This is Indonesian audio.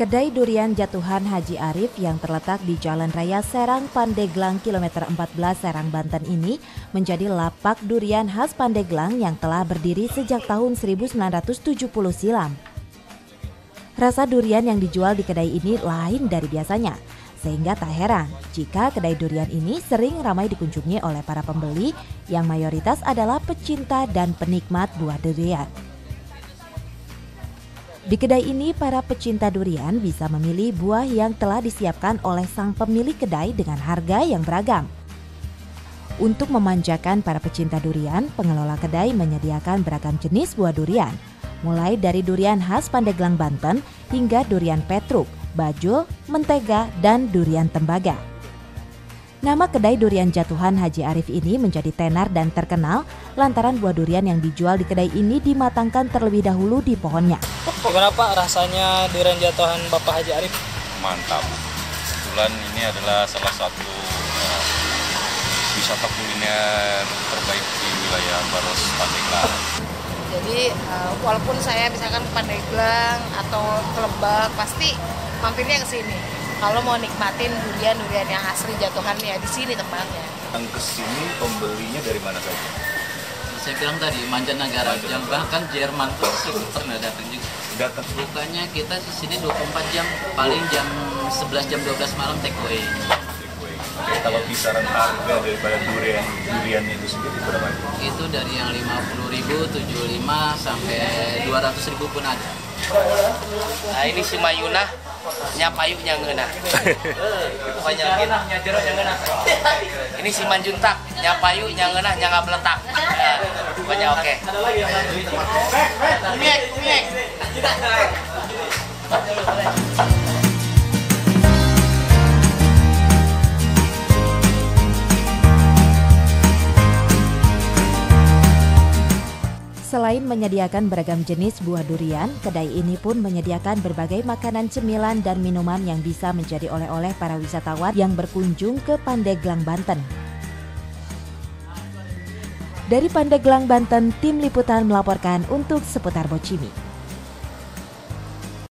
Kedai durian Jatuhan Haji Arif yang terletak di Jalan Raya Serang Pandeglang kilometer 14 Serang Banten ini menjadi lapak durian khas Pandeglang yang telah berdiri sejak tahun 1970 silam. Rasa durian yang dijual di kedai ini lain dari biasanya, sehingga tak heran jika kedai durian ini sering ramai dikunjungi oleh para pembeli yang mayoritas adalah pecinta dan penikmat buah durian. Di kedai ini, para pecinta durian bisa memilih buah yang telah disiapkan oleh sang pemilik kedai dengan harga yang beragam. Untuk memanjakan para pecinta durian, pengelola kedai menyediakan beragam jenis buah durian, mulai dari durian khas Pandeglang Banten hingga durian petruk, bajul, mentega, dan durian tembaga. Nama kedai durian Jatuhan Haji Arif ini menjadi tenar dan terkenal lantaran buah durian yang dijual di kedai ini dimatangkan terlebih dahulu di pohonnya. Gimana Pak rasanya durian Jatuhan Bapak Haji Arif? Mantap. Kebetulan ini adalah salah satu wisata kuliner terbaik di wilayah Baros Pandeglang. Jadi walaupun saya misalkan ke Pandeglang atau ke Lebak, pasti mampirnya ke sini. Kalau mau nikmatin durian yang asli Jatuhan ya di sini tempatnya. Yang kesini pembelinya dari mana saja? Saya bilang tadi mancanegara, yang bahkan Jerman tuh pernah datang juga. Datang. Bukannya kita di sini 24 jam, paling jam 11 jam 12 malam take away. Oke, kalau kisaran harga daripada durian itu sendiri berapa? Itu dari yang 50.000, 75 sampai 200.000 pun ada. Nah ini si Mayuna nyapayunya ngeunah. Ini si Manjuntak nyapayunya ngeunah nya ngabeletak. Pokoknya oke. Selain menyediakan beragam jenis buah durian, kedai ini pun menyediakan berbagai makanan cemilan dan minuman yang bisa menjadi oleh-oleh para wisatawan yang berkunjung ke Pandeglang, Banten. Dari Pandeglang, Banten, tim liputan melaporkan untuk Seputar Bocimi.